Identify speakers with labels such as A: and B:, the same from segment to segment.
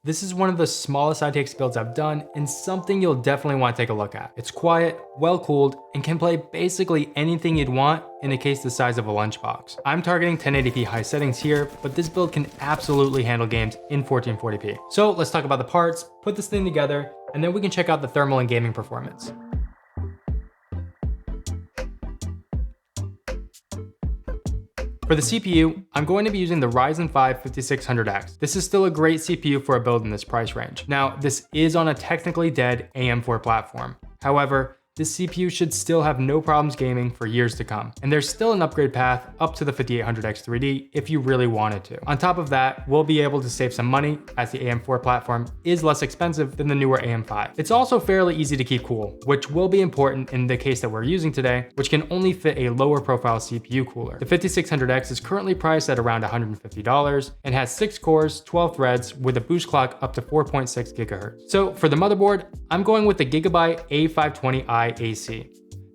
A: This is one of the smallest ITX builds I've done and something you'll definitely want to take a look at. It's quiet, well-cooled, and can play basically anything you'd want in a case the size of a lunchbox. I'm targeting 1080p high settings here, but this build can absolutely handle games in 1440p. So let's talk about the parts, put this thing together, and then we can check out the thermal and gaming performance. For the CPU, I'm going to be using the Ryzen 5 5600X. This is still a great CPU for a build in this price range. Now, this is on a technically dead AM4 platform. However, this CPU should still have no problems gaming for years to come. And there's still an upgrade path up to the 5800X 3D if you really wanted to. On top of that, we'll be able to save some money as the AM4 platform is less expensive than the newer AM5. It's also fairly easy to keep cool, which will be important in the case that we're using today, which can only fit a lower profile CPU cooler. The 5600X is currently priced at around $150 and has 6 cores, 12 threads with a boost clock up to 4.6 GHz. So for the motherboard, I'm going with the Gigabyte A520i AC.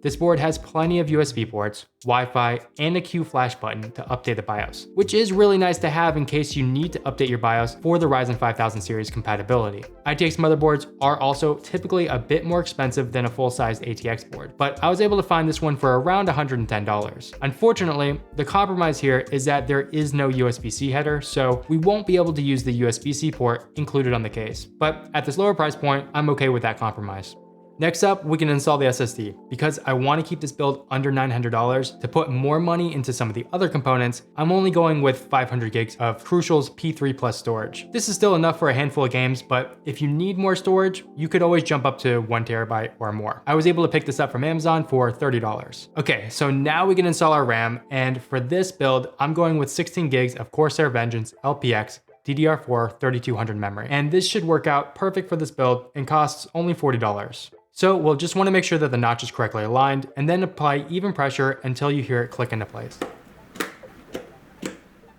A: This board has plenty of USB ports, Wi-Fi, and a Q flash button to update the BIOS, which is really nice to have in case you need to update your BIOS for the Ryzen 5000 series compatibility. ITX motherboards are also typically a bit more expensive than a full-sized ATX board, but I was able to find this one for around $110. Unfortunately, the compromise here is that there is no USB-C header, so we won't be able to use the USB-C port included on the case. But at this lower price point, I'm okay with that compromise. Next up, we can install the SSD. Because I want to keep this build under $900, to put more money into some of the other components, I'm only going with 500 gigs of Crucial's P3 Plus storage. This is still enough for a handful of games, but if you need more storage, you could always jump up to 1 terabyte or more. I was able to pick this up from Amazon for $30. Okay, so now we can install our RAM, and for this build, I'm going with 16 gigs of Corsair Vengeance LPX DDR4 3200 memory. And this should work out perfect for this build and costs only $40. So we'll just want to make sure that the notch is correctly aligned and then apply even pressure until you hear it click into place.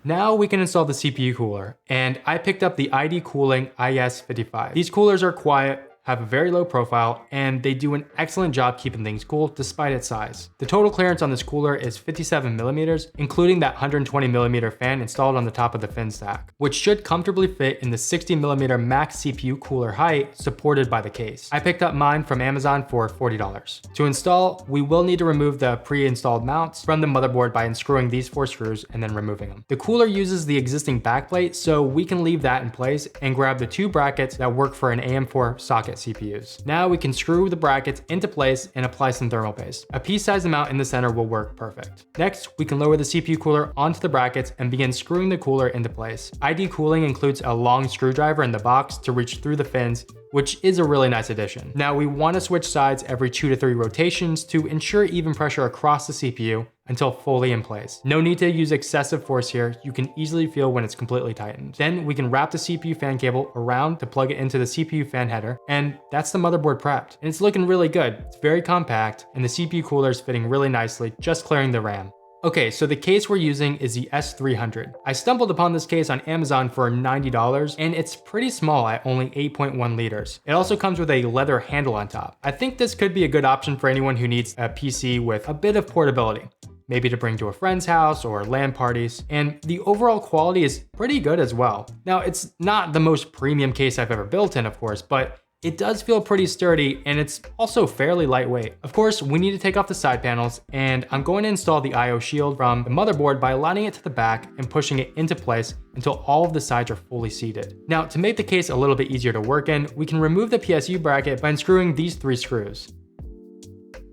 A: Now we can install the CPU cooler, and I picked up the ID Cooling IS55. These coolers are quiet, have a very low profile, and they do an excellent job keeping things cool despite its size. The total clearance on this cooler is 57 millimeters, including that 120 millimeter fan installed on the top of the fin stack, which should comfortably fit in the 60 millimeter max CPU cooler height supported by the case. I picked up mine from Amazon for $40. To install, we will need to remove the pre-installed mounts from the motherboard by unscrewing these 4 screws and then removing them. The cooler uses the existing backplate, so we can leave that in place and grab the 2 brackets that work for an AM4 socket CPUs. Now we can screw the brackets into place and apply some thermal paste. A pea-sized amount in the center will work perfect. Next, we can lower the CPU cooler onto the brackets and begin screwing the cooler into place. ID Cooling includes a long screwdriver in the box to reach through the fins, which is a really nice addition. Now we want to switch sides every 2 to 3 rotations to ensure even pressure across the CPU until fully in place. No need to use excessive force here, you can easily feel when it's completely tightened. Then we can wrap the CPU fan cable around to plug it into the CPU fan header, and that's the motherboard prepped. And it's looking really good, it's very compact, and the CPU cooler is fitting really nicely, just clearing the RAM. Okay, so the case we're using is the S300. I stumbled upon this case on Amazon for $90, and it's pretty small at only 8.1 liters. It also comes with a leather handle on top. I think this could be a good option for anyone who needs a PC with a bit of portability, maybe to bring to a friend's house or LAN parties, and the overall quality is pretty good as well. Now, it's not the most premium case I've ever built in, of course, but it does feel pretty sturdy, and it's also fairly lightweight. Of course, we need to take off the side panels, and I'm going to install the IO shield from the motherboard by aligning it to the back and pushing it into place until all of the sides are fully seated. Now, to make the case a little bit easier to work in, we can remove the PSU bracket by unscrewing these 3 screws.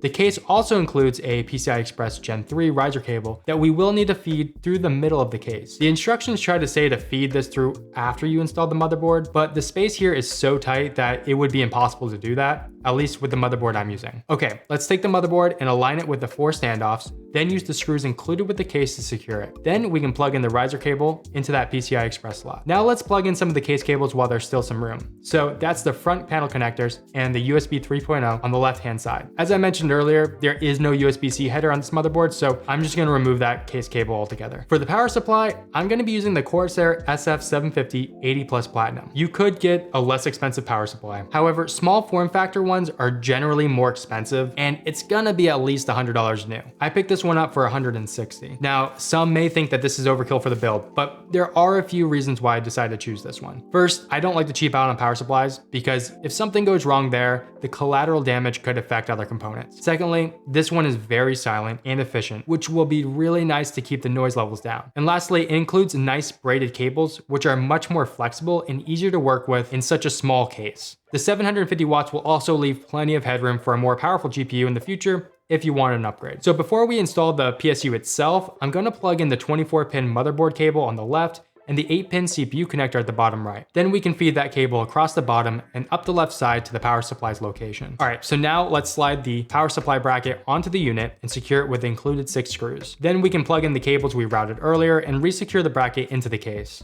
A: The case also includes a PCI Express Gen 3 riser cable that we will need to feed through the middle of the case. The instructions try to say to feed this through after you install the motherboard, but the space here is so tight that it would be impossible to do that, at least with the motherboard I'm using. Okay, let's take the motherboard and align it with the 4 standoffs, then use the screws included with the case to secure it. Then we can plug in the riser cable into that PCI Express slot. Now let's plug in some of the case cables while there's still some room. So that's the front panel connectors and the USB 3.0 on the left-hand side. As I mentioned earlier, there is no USB-C header on this motherboard, so I'm just gonna remove that case cable altogether. For the power supply, I'm gonna be using the Corsair SF750 80 Plus Platinum. You could get a less expensive power supply. However, small form factor ones are generally more expensive, and it's gonna be at least $100 new. I picked this this one up for $160. Now, some may think that this is overkill for the build, but there are a few reasons why I decided to choose this one. First, I don't like to cheap out on power supplies because if something goes wrong there, the collateral damage could affect other components. Secondly, this one is very silent and efficient, which will be really nice to keep the noise levels down. And lastly, it includes nice braided cables, which are much more flexible and easier to work with in such a small case. The 750 watts will also leave plenty of headroom for a more powerful GPU in the future if you want an upgrade. So before we install the PSU itself, I'm going to plug in the 24-pin motherboard cable on the left and the 8-pin CPU connector at the bottom right. Then we can feed that cable across the bottom and up the left side to the power supply's location. All right, so now let's slide the power supply bracket onto the unit and secure it with the included 6 screws. Then we can plug in the cables we routed earlier and resecure the bracket into the case.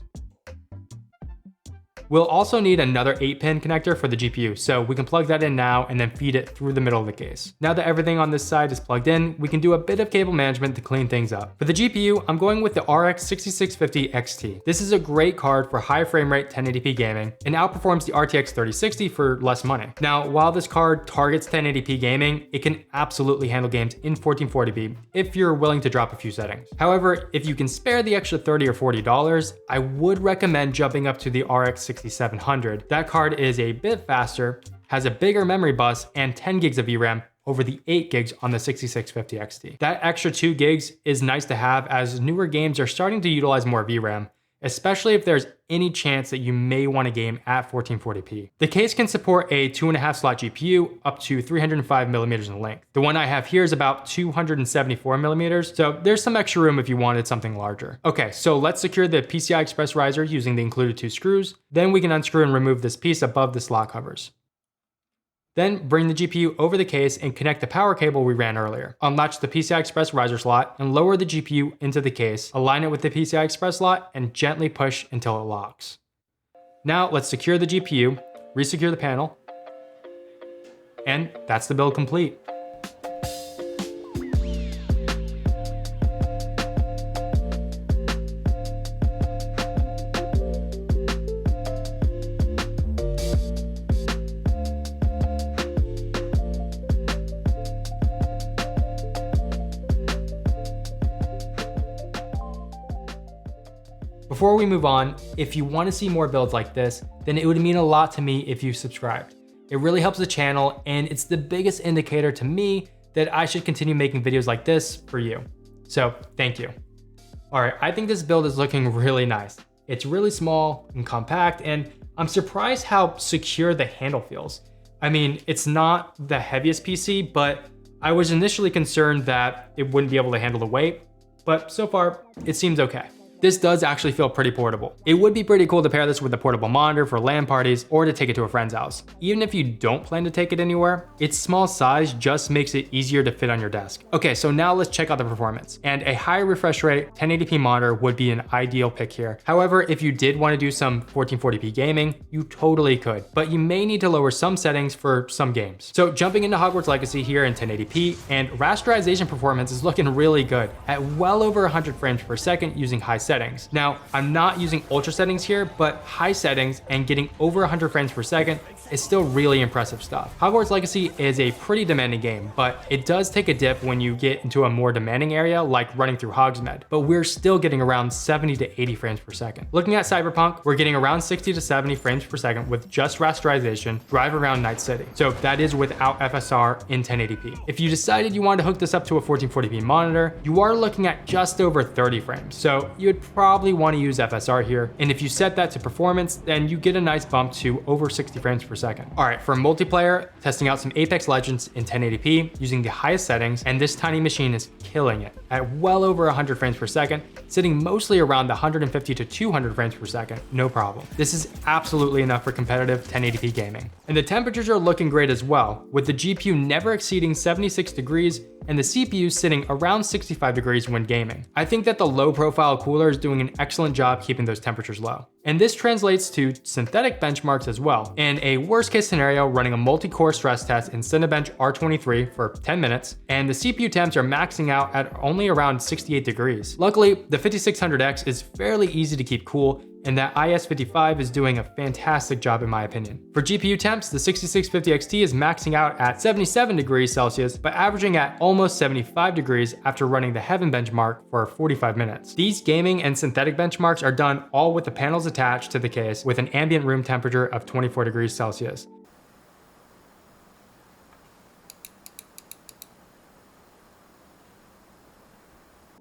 A: We'll also need another 8-pin connector for the GPU, so we can plug that in now and then feed it through the middle of the case. Now that everything on this side is plugged in, we can do a bit of cable management to clean things up. For the GPU, I'm going with the RX 6650 XT. This is a great card for high frame rate 1080p gaming and outperforms the RTX 3060 for less money. Now, while this card targets 1080p gaming, it can absolutely handle games in 1440p if you're willing to drop a few settings. However, if you can spare the extra $30 or $40, I would recommend jumping up to the RX 6700. That card is a bit faster, has a bigger memory bus, and 10 gigs of VRAM over the 8 gigs on the 6650 XT. That extra 2 gigs is nice to have as newer games are starting to utilize more VRAM, especially if there's any chance that you may want to game at 1440p. The case can support a 2.5 slot GPU up to 305 millimeters in length. The one I have here is about 274 millimeters, so there's some extra room if you wanted something larger. Okay, so let's secure the PCI Express riser using the included 2 screws. Then we can unscrew and remove this piece above the slot covers. Then bring the GPU over the case and connect the power cable we ran earlier. Unlatch the PCI Express riser slot and lower the GPU into the case, align it with the PCI Express slot, and gently push until it locks. Now let's secure the GPU, resecure the panel, and that's the build complete. Before we move on, if you want to see more builds like this, then it would mean a lot to me if you subscribed. It really helps the channel, and it's the biggest indicator to me that I should continue making videos like this for you. So thank you. All right, I think this build is looking really nice. It's really small and compact, and I'm surprised how secure the handle feels. I mean, it's not the heaviest PC, but I was initially concerned that it wouldn't be able to handle the weight, but so far it seems okay. This does actually feel pretty portable. It would be pretty cool to pair this with a portable monitor for LAN parties or to take it to a friend's house. Even if you don't plan to take it anywhere, its small size just makes it easier to fit on your desk. Okay, so now let's check out the performance. And a high refresh rate 1080p monitor would be an ideal pick here. However, if you did want to do some 1440p gaming, you totally could, but you may need to lower some settings for some games. So jumping into Hogwarts Legacy here in 1080p, and rasterization performance is looking really good at well over 100 frames per second using high settings. Now, I'm not using ultra settings here, but high settings and getting over 100 frames per second is still really impressive stuff. Hogwarts Legacy is a pretty demanding game, but it does take a dip when you get into a more demanding area like running through Hogsmeade, but we're still getting around 70 to 80 frames per second. Looking at Cyberpunk, we're getting around 60 to 70 frames per second with just rasterization, drive around Night City. So that is without FSR in 1080p. If you decided you wanted to hook this up to a 1440p monitor, you are looking at just over 30 frames. So you'd probably want to use FSR here. And if you set that to performance, then you get a nice bump to over 60 frames per second. All right, for multiplayer, testing out some Apex Legends in 1080p using the highest settings, and this tiny machine is killing it at well over 100 frames per second, sitting mostly around the 150 to 200 frames per second, no problem. This is absolutely enough for competitive 1080p gaming. And the temperatures are looking great as well, with the GPU never exceeding 76 degrees and the CPU sitting around 65 degrees when gaming. I think that the low profile cooler is doing an excellent job keeping those temperatures low. And this translates to synthetic benchmarks as well. In a worst case scenario, running a multi-core stress test in Cinebench R23 for 10 minutes, and the CPU temps are maxing out at only around 68 degrees. Luckily, the 5600X is fairly easy to keep cool and that IS55 is doing a fantastic job in my opinion. For GPU temps, the 6650 XT is maxing out at 77 degrees Celsius, but averaging at almost 75 degrees after running the Heaven benchmark for 45 minutes. These gaming and synthetic benchmarks are done all with the panels attached to the case with an ambient room temperature of 24 degrees Celsius.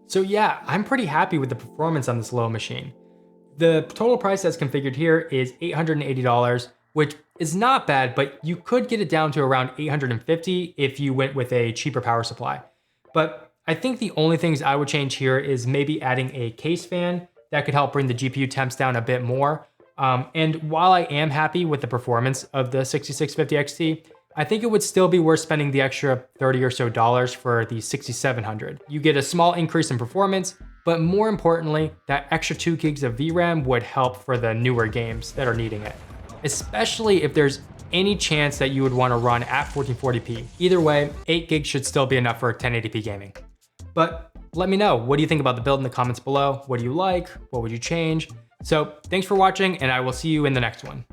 A: So yeah, I'm pretty happy with the performance on this low machine. The total price as configured here is $880, which is not bad, but you could get it down to around $850 if you went with a cheaper power supply. But I think the only things I would change here is maybe adding a case fan that could help bring the GPU temps down a bit more. And while I am happy with the performance of the 6650 XT, I think it would still be worth spending the extra $30 or so for the 6700. You get a small increase in performance, but more importantly, that extra 2 gigs of VRAM would help for the newer games that are needing it, especially if there's any chance that you would want to run at 1440p. Either way, 8 gigs should still be enough for 1080p gaming. But let me know, what do you think about the build in the comments below? What do you like? What would you change? So thanks for watching, and I will see you in the next one.